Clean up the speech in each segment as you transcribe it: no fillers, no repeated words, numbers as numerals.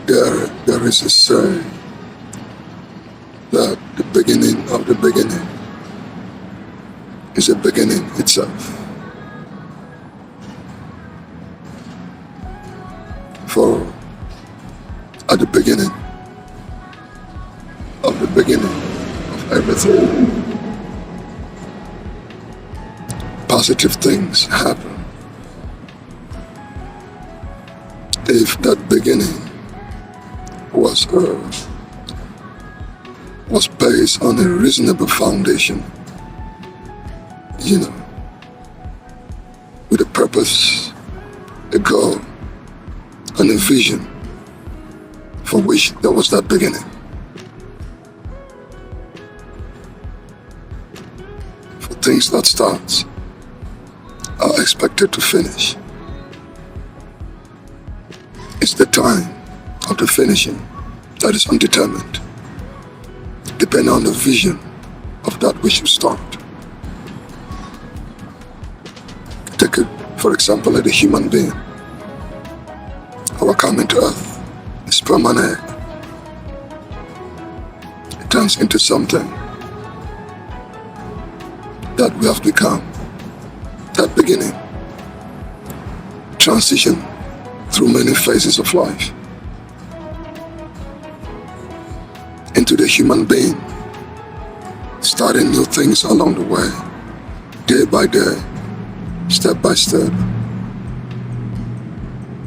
There is a saying that the beginning of the beginning is the beginning itself. For at the beginning of the beginning of everything, positive things happen. If that beginning was based on a reasonable foundation, with a purpose, a goal, and a vision for which there was that beginning. For things that start are expected to finish. It's the time of the finishing that is undetermined, depending on the vision of that which you start. Take it, for example, like a human being. Our coming to earth is permanent. It turns into something that we have become. That beginning, transition through many phases of life into the human being, starting new things along the way, day by day, step by step.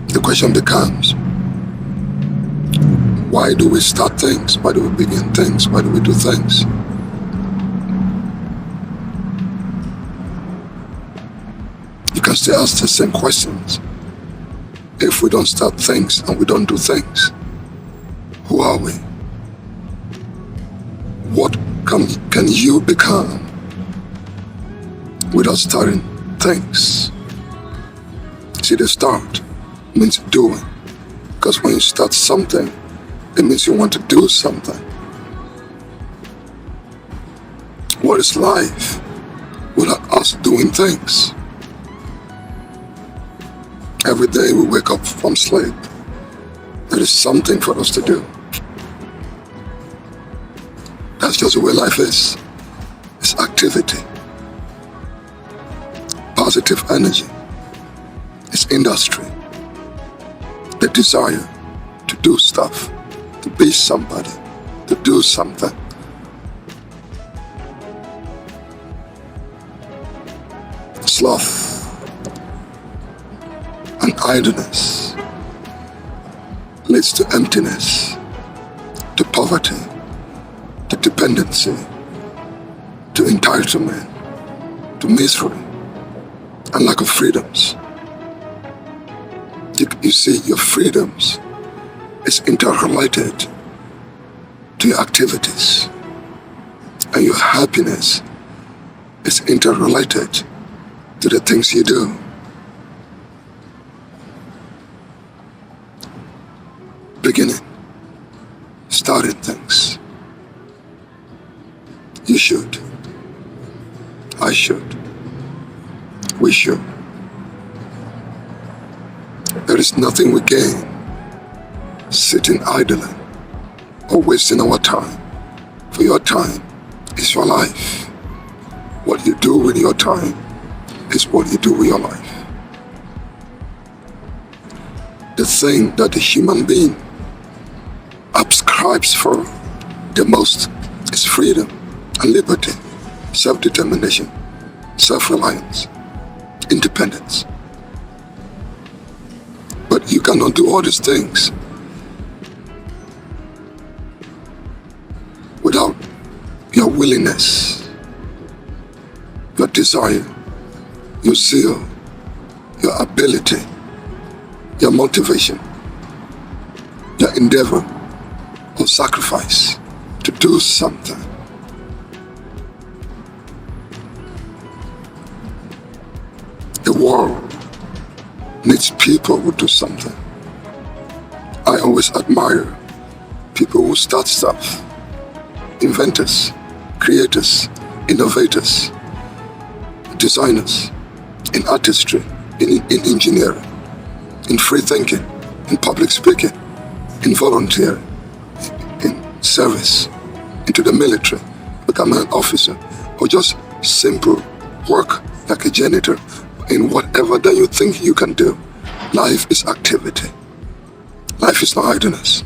The question becomes, why do we start things? Why do we begin things? Why do we do things? You can still ask the same questions. If we don't start things and we don't do things, who are we? What can you become without starting things? See, the start means doing, because when you start something, it means you want to do something. What is life without us doing things? Every day we wake up from sleep, there is something for us to do. That's just the way life is. It's activity, positive energy, it's industry, the desire to do stuff, to be somebody, to do something. Sloth and idleness leads to emptiness, to poverty, to dependency, to entitlement, to misery, and lack of freedoms. You see, your freedoms is interrelated to your activities, and your happiness is interrelated to the things you do. Beginning, starting things. You should. I should. We should. There is nothing we gain sitting idling or wasting our time. For your time is your life. What you do with your time is what you do with your life. The thing that the human being ascribes for the most is freedom and liberty, self-determination, self-reliance, independence. But you cannot do all these things without your willingness, your desire, your zeal, your ability, your motivation, your endeavor or sacrifice to do something. The world needs people who do something. I always admire people who start stuff, inventors, creators, innovators, designers, in artistry, in engineering, in free thinking, in public speaking, in volunteering, in service, into the military, becoming an officer, or just simple work like a janitor, in whatever that you think you can do. Life is activity. Life is not idleness.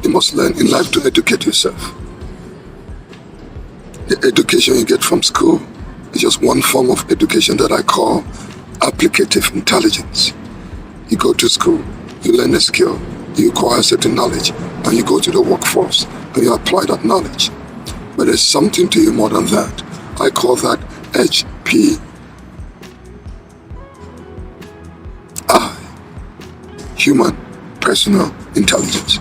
You must learn in life to educate yourself. The education you get from school is just one form of education that I call applicative intelligence. You go to school, you learn a skill, you acquire certain knowledge, and you go to the workforce and you apply that knowledge. But there's something to you more than that. I call that HPI, human personal intelligence.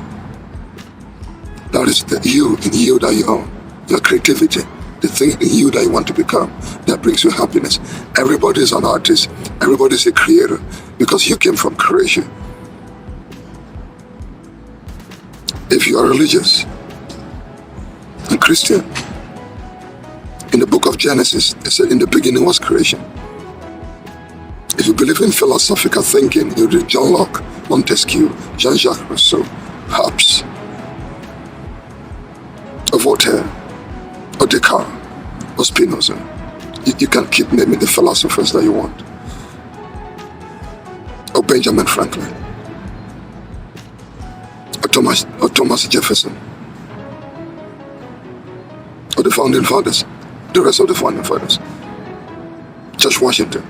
That is the you in you that you own, your creativity, the thing in you that you want to become, that brings you happiness. Everybody is an artist, everybody is a creator, because you came from creation. If you are religious and Christian, in the book of Genesis, it said, in the beginning was creation. If you believe in philosophical thinking, you read John Locke, Montesquieu, Jean-Jacques Rousseau, Hobbes, or Voltaire, or Descartes, or Spinoza. You can keep naming the philosophers that you want. Or Benjamin Franklin, or Thomas Jefferson, or the founding fathers, the rest of the founding fathers. George Washington.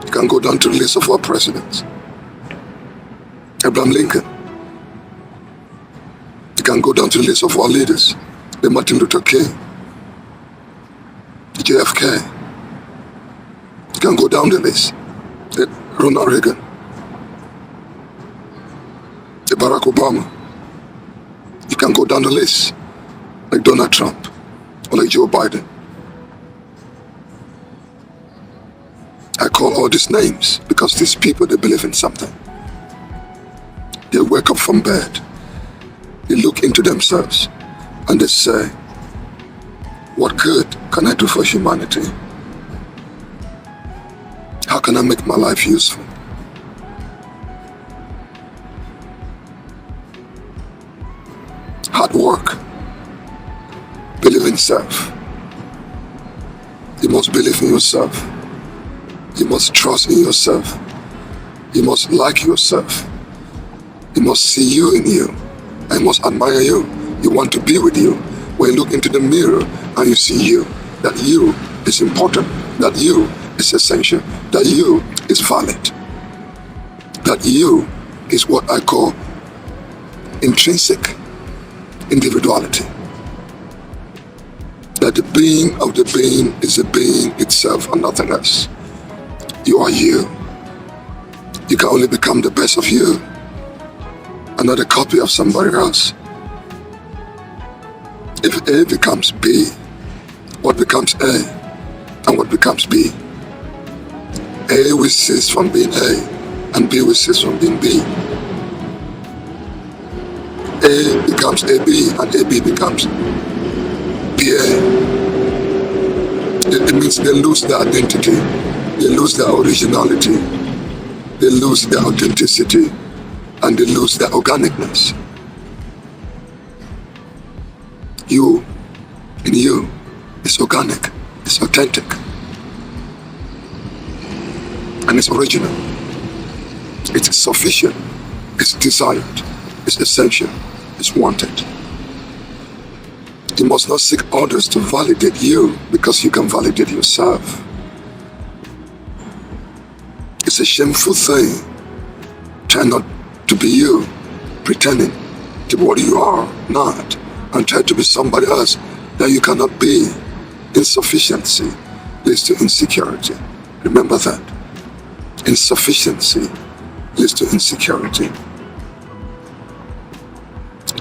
You can go down to the list of our presidents. Abraham Lincoln. You can go down to the list of our leaders. The Martin Luther King, the JFK. You can go down the list. The Ronald Reagan, the Barack Obama. You can go down the list, like Donald Trump or like Joe Biden. I call all these names because these people, they believe in something. They wake up from bed, they look into themselves, and they say, what good can I do for humanity? How can I make my life useful? Hard work. Believe in self. You must believe in yourself. You must trust in yourself. You must like yourself. You must see you in you. I must admire you. You want to be with you. When you look into the mirror and you see you, that you is important, that you is essential, that you is valid, that you is what I call intrinsic individuality. That the being of the being is the being itself and nothing else. You are you. You can only become the best of you, and not a copy of somebody else. If A becomes B, what becomes A and what becomes B? A will cease from being A and B will cease from being B. A becomes AB and AB becomes BA. It means they lose their identity, they lose their originality, they lose their authenticity, and they lose their organicness. You, in you, is organic, it's authentic, and it's original. It's sufficient, it's desired, it's essential, it's wanted. You must not seek others to validate you because you can validate yourself. It's a shameful thing. Try not to be you, pretending to be what you are not, and try to be somebody else that you cannot be. Insufficiency leads to insecurity. Remember that. Insufficiency leads to insecurity.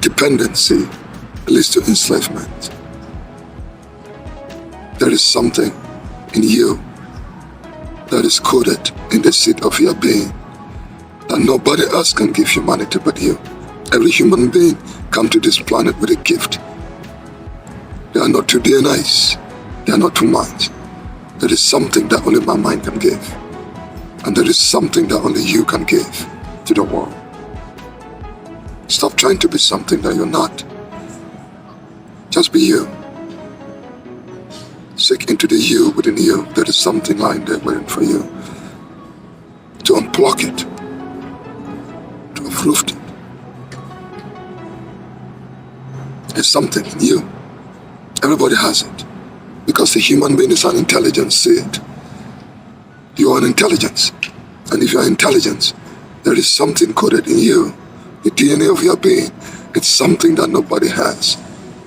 Dependency leads to enslavement. There is something in you that is coded in the seed of your being that nobody else can give humanity but you. Every human being come to this planet with a gift. They are not two DNAs. They are not two minds. There is something that only my mind can give. And there is something that only you can give to the world. Stop trying to be something that you're not. Just be you. Seek into the you within you. There is something lying there waiting for you to unplug it, to uproot it. There's something in you. Everybody has it. Because the human being is an intelligence seed. You are an intelligence. And if you are intelligence, there is something coded in you. The DNA of your being. It's something that nobody has.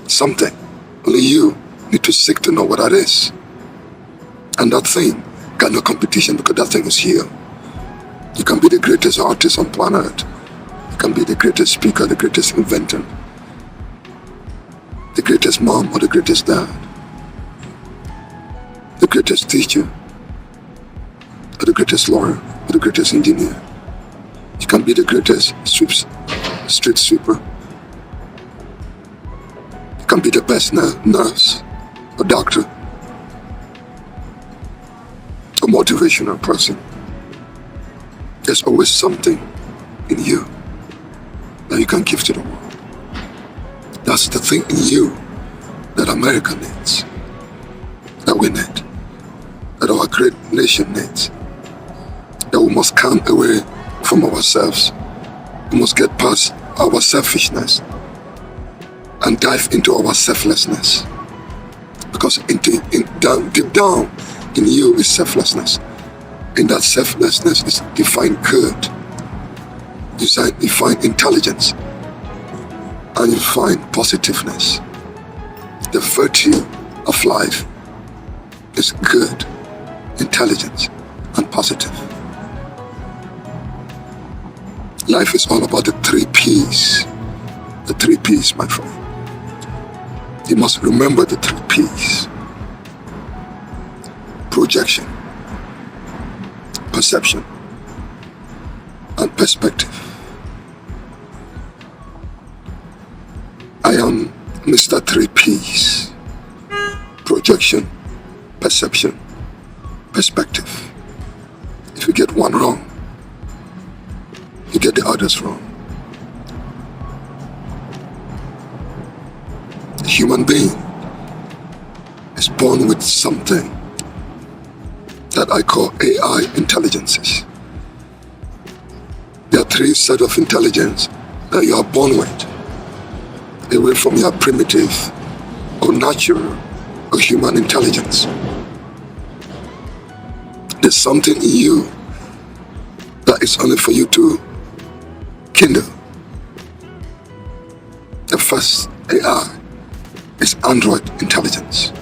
Something. Only you need to seek to know what that is. And that thing got no competition because that thing is you. You can be the greatest artist on planet Earth. You can be the greatest speaker, the greatest inventor, the greatest mom or the greatest dad, the greatest teacher, or the greatest lawyer, or the greatest engineer. You can be the greatest street sweeper. You can be the best nurse, or doctor, a motivational person. There's always something in you that you can give to the world. That's the thing in you that America needs, that we need, that our great nation needs, that we must come away from ourselves. We must get past our selfishness and dive into our selflessness. Because deep down in you is selflessness. In that selflessness is divine good, divine intelligence, and you find positiveness. The virtue of life is good, intelligence, and positive. Life is all about the 3 P's. The 3 P's, my friend. You must remember the 3 P's. Projection, perception, and perspective. I am Mr. 3 P's. Projection, perception, perspective. If you get one wrong, you get the others wrong. The human being is born with something that I call AI intelligences. There are 3 sets of intelligence that you are born with, away from your primitive or natural or human intelligence. There's something in you that is only for you to kindle. The first AI is Android intelligence,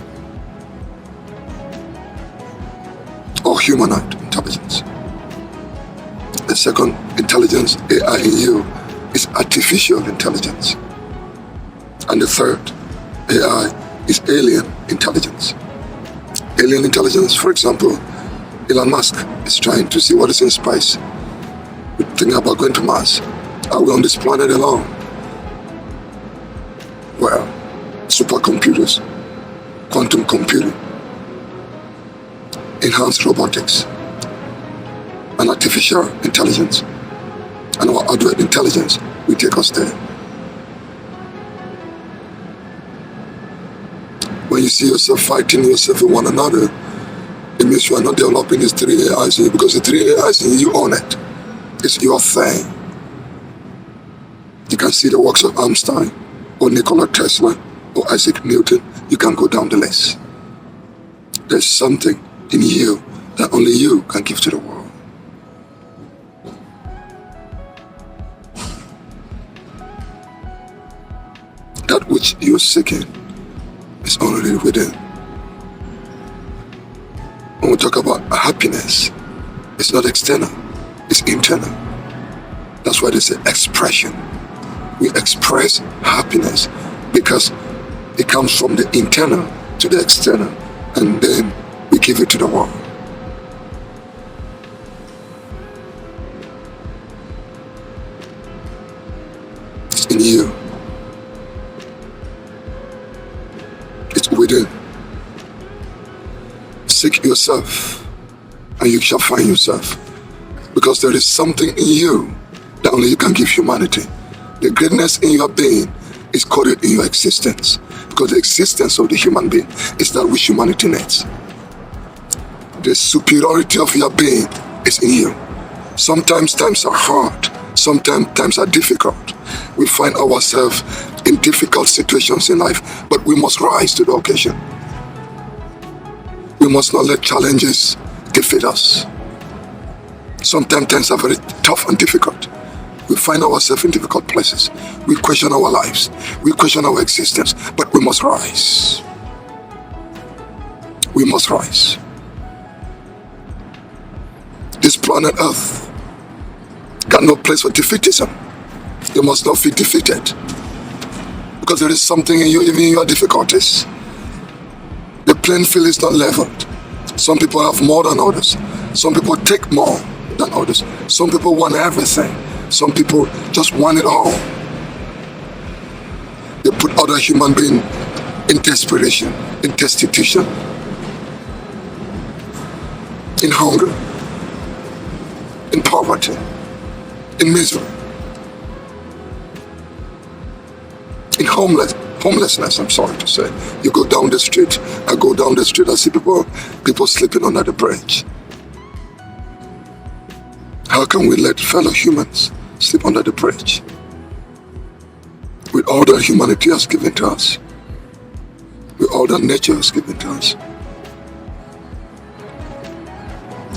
or humanoid intelligence. The second intelligence AI in you is artificial intelligence. And the third AI is alien intelligence. Alien intelligence, for example, Elon Musk is trying to see what is in space. We're thinking about going to Mars. Are we on this planet alone? Well, supercomputers, quantum computing, enhanced robotics, and artificial intelligence, and our Android intelligence will take us there. When you see yourself fighting yourself with one another, it means you are not developing these 3 AIs in you, because the 3 AIs in you own it. It's your thing. You can see the works of Einstein, or Nikola Tesla, or Isaac Newton. You can go down the list. There's something in you that only you can give to the world. That which you're seeking is already within. When we talk about happiness, it's not external, it's internal. That's why they say expression. We express happiness because it comes from the internal to the external, and then we give it to the world. It's in you. It's within. Seek Seek yourself, and you shall find yourself. Because there is something in you that only you can give humanity. The greatness in your being is coded in your existence. Because the existence of the human being is that which humanity needs. The superiority of your being is in you. Sometimes times are hard. Sometimes times are difficult. We find ourselves in difficult situations in life, but we must rise to the occasion. We must not let challenges defeat us. Sometimes times are very tough and difficult. We find ourselves in difficult places. We question our lives. We question our existence, but we must rise. We must rise. This planet Earth got no place for defeatism. You must not feel defeated. Because there is something in you, even in your difficulties. The playing field is not leveled. Some people have more than others. Some people take more than others. Some people want everything. Some people just want it all. They put other human beings in desperation, in destitution, in hunger, in poverty, in misery, in homelessness, I'm sorry to say. You go down the street, I go down the street, I see people sleeping under the bridge. How can we let fellow humans sleep under the bridge with all that humanity has given to us, with all that nature has given to us?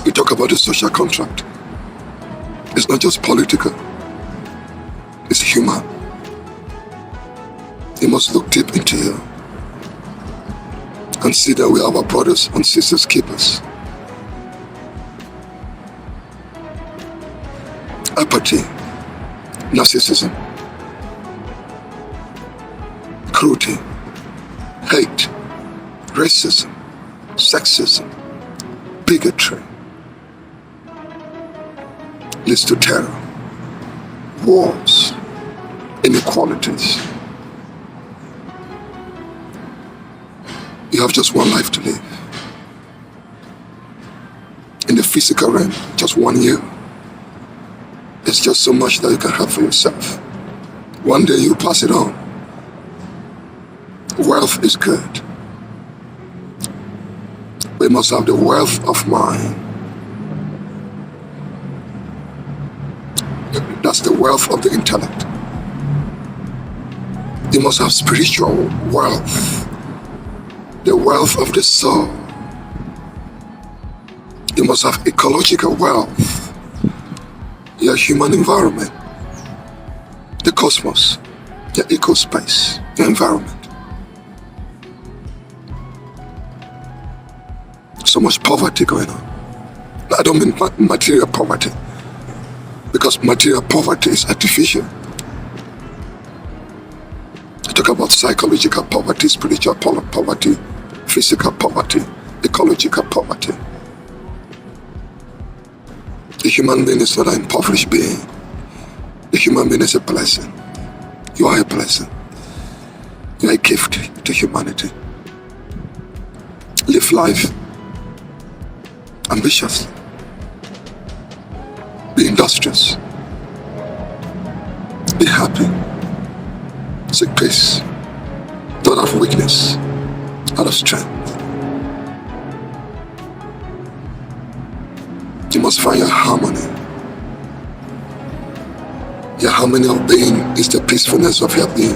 We talk about the social contract. It's not just political, it's human. You must look deep into you and see that we are our brothers and sisters keepers. Apathy, narcissism, cruelty, hate, racism, sexism, bigotry leads to terror, wars, inequalities. You have just one life to live. In the physical realm, just 1 year. It's just so much that you can have for yourself. One day you pass it on. Wealth is good. We must have the wealth of mind. That's the wealth of the intellect. You must have spiritual wealth. The wealth of the soul. You must have ecological wealth. Your human environment, the cosmos, your ecospace, your environment. So much poverty going on. I don't mean material poverty, because material poverty is artificial. I talk about psychological poverty, spiritual poverty, physical poverty, ecological poverty. The human being is not an impoverished being. The human being is a blessing. You are a blessing. You are a gift to humanity. Live life ambitiously. Be industrious. Be happy. Seek peace. Not out of weakness, out of strength. You must find your harmony. Your harmony of being is the peacefulness of your being.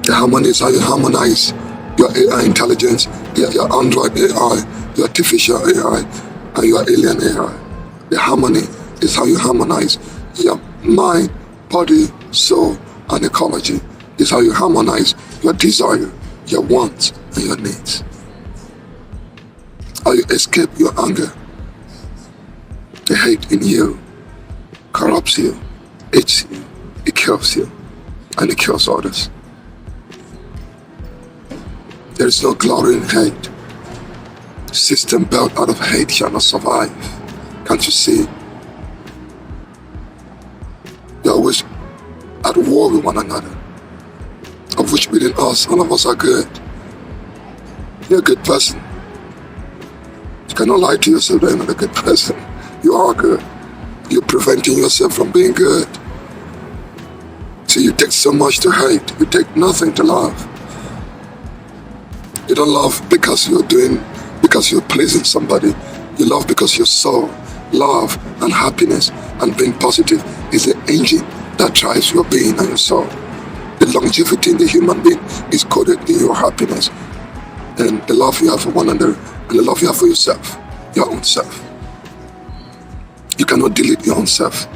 The harmony is how you harmonize your AI intelligence, your Android AI, your artificial AI, and your alien AI. The harmony is how you harmonize your mind, body, soul, and ecology. It's how you harmonize your desire, your wants, and your needs. How you escape your anger. The hate in you corrupts you, eats you, it kills you, and it kills others. There is no glory in hate. System built out of hate shall not survive. Can't you see? You're always at war with one another, of which within us, all of us are good. You're a good person. cannot lie to yourself that you're not a good person. You are good. You're preventing yourself from being good. So you take so much to hate. You take nothing to love. You don't love because you're pleasing somebody. You love because your soul, love and happiness and being positive is the engine that drives your being and your soul. The longevity in the human being is coded in your happiness and the love you have for one another and the love you have for yourself, your own self. You cannot delete your own self.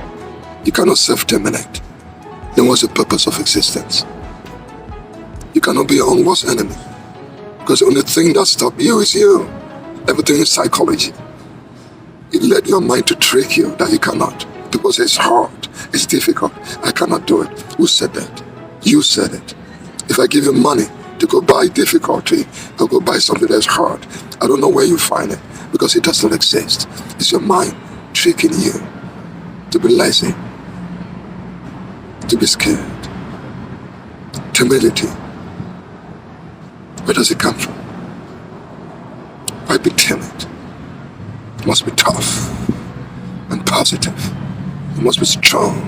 You cannot self-terminate. Then what's the purpose of existence? You cannot be your own worst enemy. Because the only thing that stops you is you. Everything is psychology. It led your mind to trick you that you cannot. Because it's hard. It's difficult. I cannot do it. Who said that? You said it. If I give you money to go buy difficulty, or go buy something that's hard, I don't know where you find it. Because it does not exist. It's your mind tricking you to be lazy, to be scared. Timidity. Where does it come from? Why be timid? You must be tough and positive. You must be strong.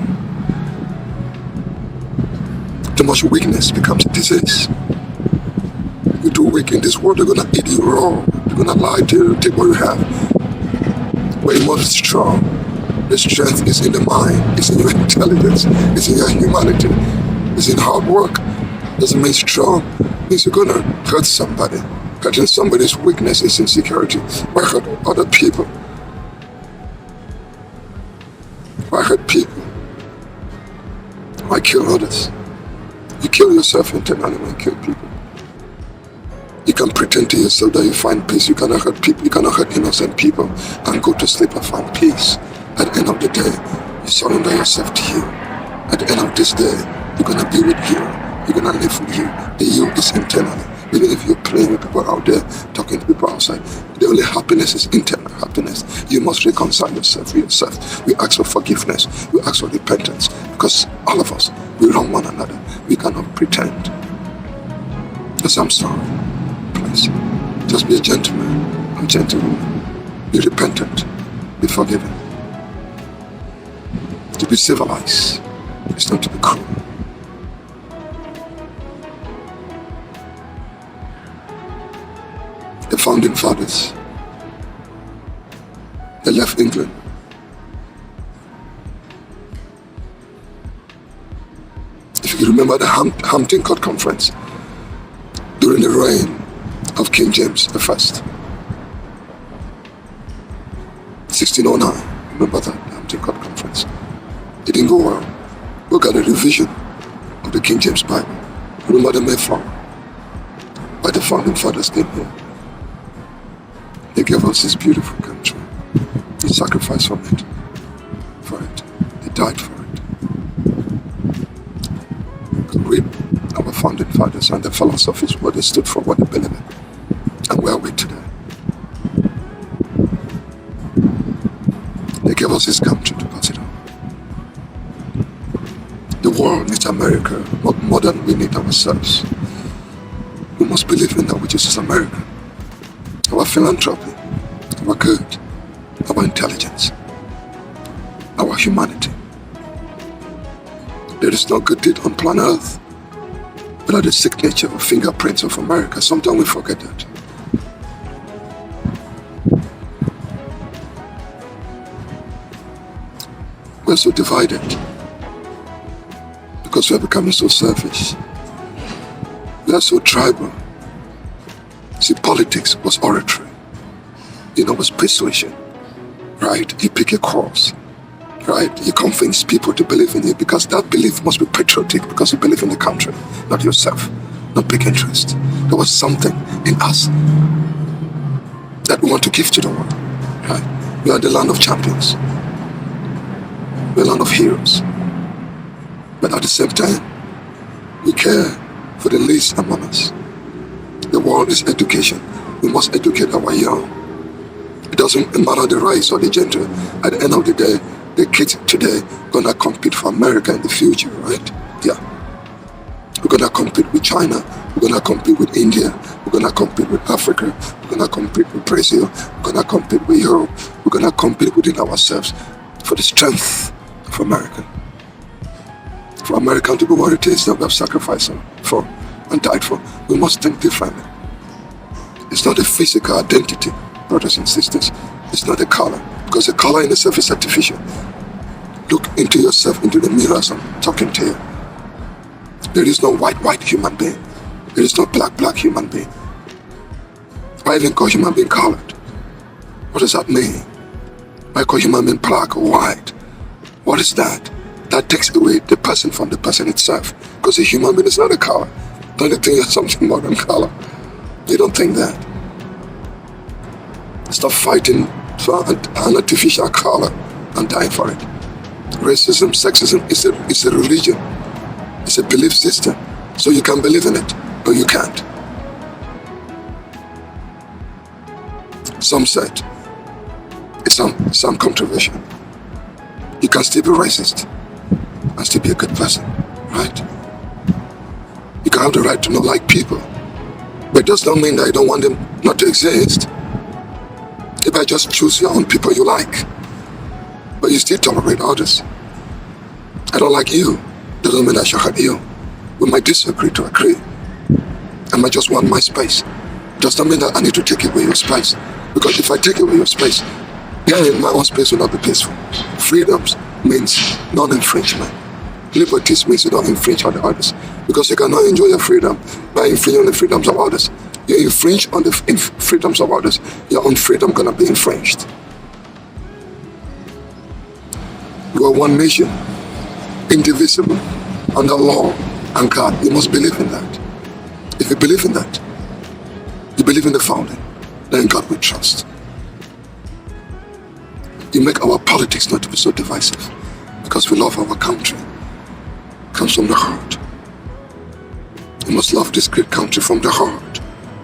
Too much weakness becomes a disease. You're too weak in this world, they're gonna eat you raw. They're gonna lie to you, take what you have. But you must be strong. The strength is in the mind, it's in your intelligence, it's in your humanity, it's in hard work. Doesn't mean strong. It means you're gonna hurt somebody. Hurting somebody's weakness is insecurity. Why hurt other people? Why hurt people? Why kill others? You kill yourself internally when you kill people. You can pretend to yourself that you find peace. You cannot hurt people. You cannot hurt innocent people and go to sleep and find peace. At the end of the day, you surrender yourself to you. At the end of this day, you're gonna be with you. You're gonna live with you. The you is internally. Even if you're playing with people out there, talking to people outside, the only happiness is internal happiness. You must reconcile yourself with yourself. We ask for forgiveness. We ask for repentance. Because all of us, we wrong one another. We cannot pretend. Because I'm sorry. Please, just be a gentleman, a gentlewoman. Be repentant. Be forgiven. To be civilized is not to be cruel. The founding fathers, they left England. If you remember the Hampton Court Conference during the reign of King James I, 1609, remember that Hampton Court Conference? It didn't go well. Look at the revision of the King James Bible. Remember the Mayflower? Why the founding fathers came here? They gave us this beautiful country. They sacrificed for it. They died for it. You could read our founding fathers and the philosophies, what they stood for, what they believed in. And where are we today? They gave us this country to pass it on. The world needs America, not more than we need ourselves. We must believe in that which is America. Our philanthropy, our good, our intelligence, our humanity. There is no good deed on planet Earth without the signature or fingerprints of America. Sometimes we forget that. We're so divided because we're becoming so selfish. We are so tribal. See, politics was oratory. Was persuasion, right? You pick a cause, right? You convince people to believe in you because that belief must be patriotic because you believe in the country, not yourself, not big interest. There was something in us that we want to give to the world, right? We are the land of champions. We're the land of heroes. But at the same time, we care for the least among us. The world is education. We must educate our young. It doesn't matter the race or the gender. At the end of the day, the kids today gonna compete for America in the future, right? Yeah. We're gonna compete with China We're going to compete with India. We're going to compete with Africa. We're going to compete with Brazil. We're going to compete with Europe. We're going to compete within ourselves for the strength of America. For America to be what it is that we have sacrificed for and died for, we must think differently. It's not a physical identity, brothers and sisters. It's not a color, because the color in itself is artificial. Look into yourself, into the mirror as I'm talking to you. There is no white human being. There is no black human being. Why even call human being colored? What does that mean? Why call human being black or white? What is that? That takes away the person from the person itself. Because a human being is not a color. Don't you think it's something more than color? You don't think that. Stop fighting for an artificial color and dying for it. Racism, sexism is a religion. It's a belief system. So you can believe in it, but you can't. Some said, it's some controversial. You can still be racist and still be a good person, right? You can have the right to not like people, but it does not mean that you don't want them not to exist. If I just choose your own people you like, but you still tolerate others. I don't like you, doesn't mean I should hurt you. We might disagree to agree. I might just want my space. Does not mean that I need to take away your space. Because if I take away your space, then my own space will not be peaceful. Freedoms means non-infringement. Liberties means you don't infringe on the others. Because you cannot enjoy your freedom by infringing on the freedoms of others. You infringe on the freedoms of others, your own freedom gonna be infringed. You are one nation, indivisible, under law and God. You must believe in that. If you believe in that, you believe in the founding, then God will trust. You make our politics not to be so divisive because we love our country. It comes from the heart. You must love this great country from the heart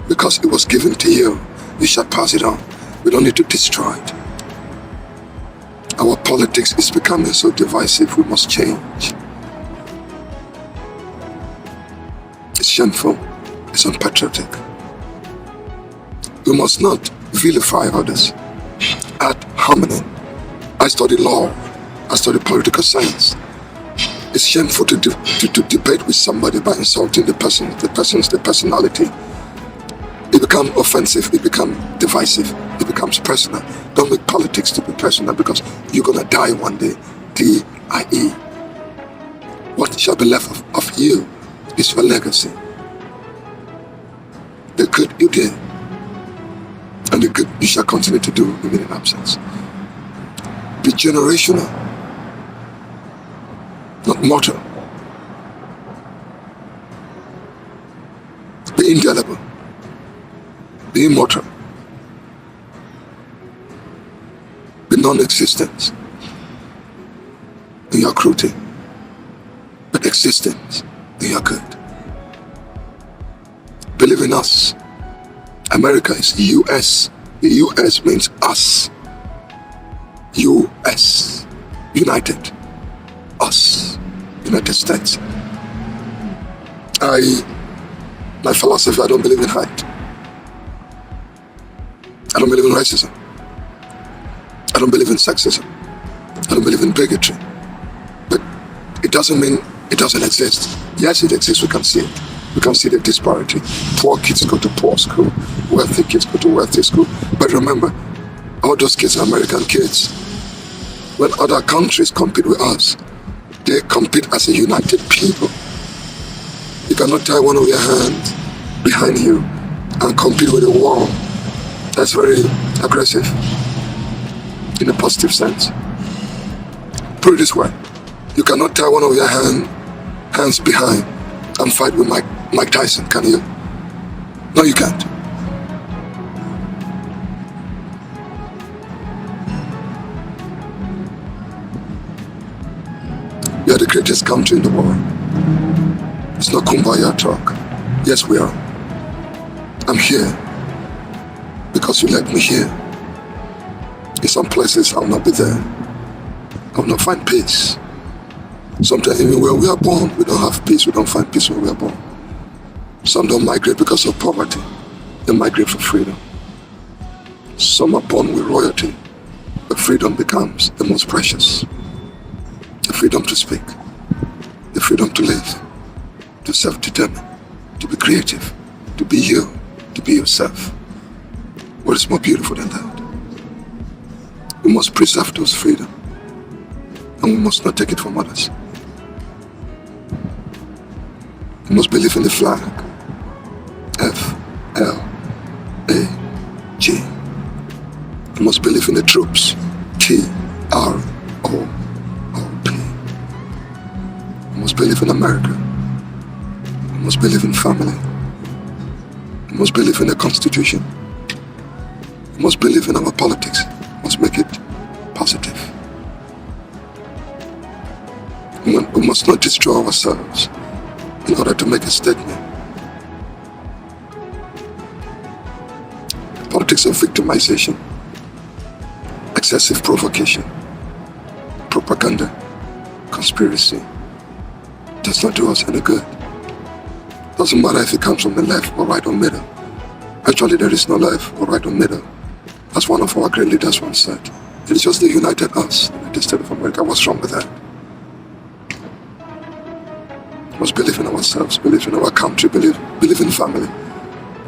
because it was given to you. You shall pass it on. We don't need to destroy it. Our politics is becoming so divisive, we must change. It's shameful. It's unpatriotic. We must not vilify others. Ad hominem. I study law. I study political science. It's shameful to debate with somebody by insulting the personality. It becomes offensive. It becomes divisive. It becomes personal. Don't make politics to be personal because you're gonna die one day. D-I-E. What shall be left of you is your legacy. The good you did, and the good you shall continue to do even in absence. Be generational, not mortal. Be indelible. Be immortal. Be non-existent in your cruelty, but existence in your good. Believe in us. America is US. The US means us. US. United. Us. United States. My philosophy, I don't believe in height. I don't believe in racism. I don't believe in sexism. I don't believe in bigotry. But it doesn't mean it doesn't exist. Yes, it exists. We can see it. We can see the disparity. Poor kids go to poor school. Wealthy kids go to wealthy school. But remember, all those kids are American kids. When other countries compete with us, they compete as a united people. You cannot tie one of your hands behind you and compete with a wall. That's very aggressive in a positive sense. Put it this way. You cannot tie one of your hands behind and fight with Mike Tyson, can you? No, you can't. We are the greatest country in the world. It's not kumbaya talk. Yes, we are. I'm here because you let me here. In some places, I will not be there. I will not find peace. Sometimes even where we are born, we don't have peace. We don't find peace where we are born. Some don't migrate because of poverty. They migrate for freedom. Some are born with royalty, but freedom becomes the most precious. The freedom to speak, the freedom to live, to self-determine, to be creative, to be you, to be yourself. What is more beautiful than that? We must preserve those freedom, and we must not take it from others. We must believe in the flag. F-L-A-G. We must believe in the troops. T-R-O-O-P. We must believe in America. We must believe in family. We must believe in the Constitution. We must believe in our politics. We must make it positive. We must not destroy ourselves in order to make a statement. Politics of victimization, excessive provocation, propaganda, conspiracy does not do us any good. Doesn't matter if it comes from the left or right or middle. Actually, there is no left or right or middle. As one of our great leaders once said, it is just the united us, the United States of America. What's wrong with that? We must believe in ourselves, believe in our country, believe in family.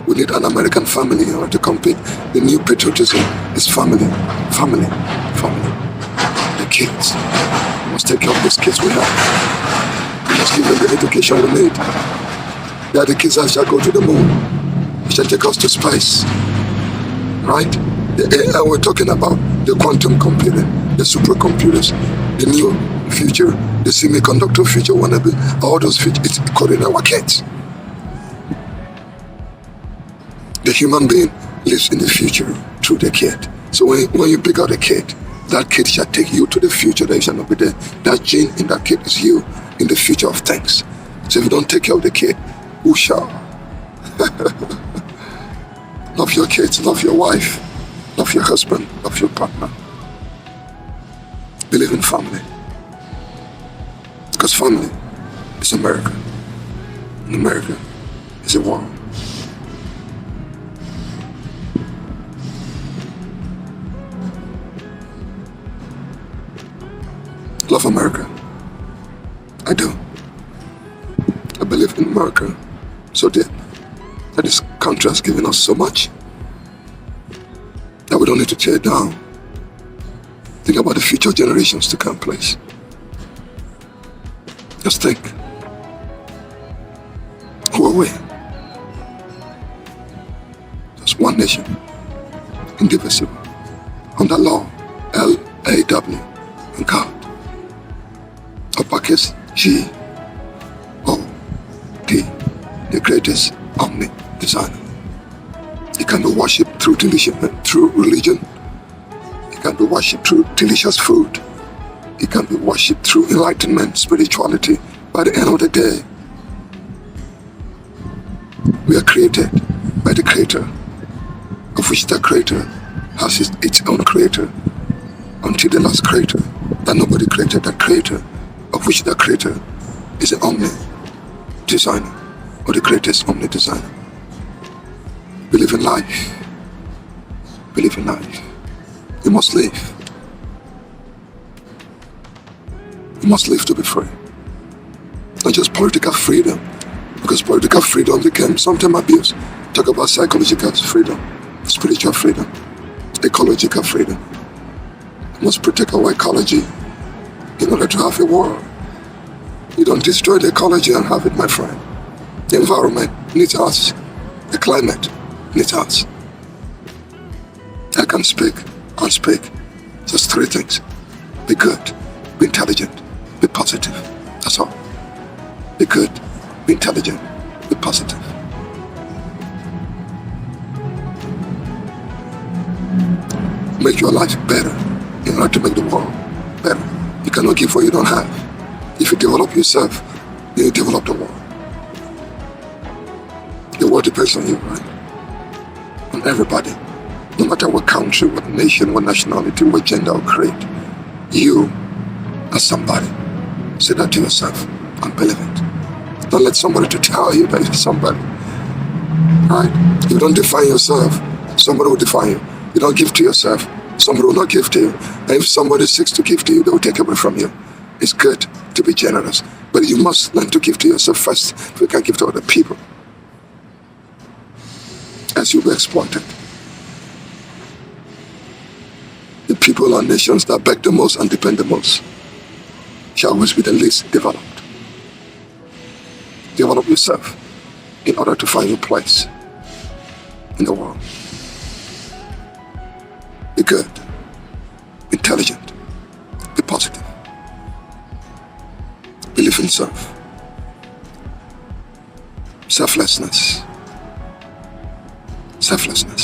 We need an American family in order to compete. The new patriotism is family, family, family. The kids. We must take care of these kids we have. We must give them the education we need. They are the kids that shall go to the moon. They shall take us to space. Right? The AI we're talking about, the quantum computing, the supercomputers, the new future, the semiconductor future, whatever, all those futures, it's coding our kids. The human being lives in the future through the kid. So when you pick out a kid, that kid shall take you to the future that you shall not be there. That gene in that kid is you in the future of things. So if you don't take care of the kid, who shall? Love your kids, love your wife, love your husband, love your partner. Believe in family. Because family is America. And America is a world. Love America. I do. I believe in America. So that this country has given us so much that we don't need to tear it down. Think about the future generations to come, please. Just think. Who are we? Just one nation, indivisible, under law, L-A-W, and God. Uppercase G-O-D, the greatest omni-designer. He can be worshipped through religion. He can be worshipped through delicious food. He can be worshipped through enlightenment, spirituality. By the end of the day, we are created by the Creator, of which the Creator has its own Creator, until the last Creator, that nobody created that Creator, of which the Creator is the omni-designer, or the greatest omni-designer. Believe in life. Believe in life. You must live. You must live to be free. Not just political freedom, because political freedom became sometimes abused. Talk about psychological freedom, spiritual freedom, ecological freedom. You must protect our ecology in order to have a world. You don't destroy the ecology and have it, my friend. The environment needs us. The climate needs us. I can speak, I'll speak. Just three things. Be good, be intelligent, be positive. That's all. Be good, be intelligent, be positive. Make your life better in order to make the world better. You cannot give what you don't have. If you develop yourself, then you develop the world. The world depends on you, right? On everybody. No matter what country, what nation, what nationality, what gender or creed. You are somebody. Say that to yourself and believe it. Don't let somebody to tell you that you're somebody. Right? You don't define yourself, somebody will define you. You don't give to yourself, somebody will not give to you. And if somebody seeks to give to you, they will take away from you. It's good to be generous, but you must learn to give to yourself first if you can give to other people. As you be exploited. The people or nations that beg the most and depend the most shall always be the least developed. Develop yourself in order to find your place in the world. Be good, intelligent, be positive. Believe in self. Selflessness. Selflessness.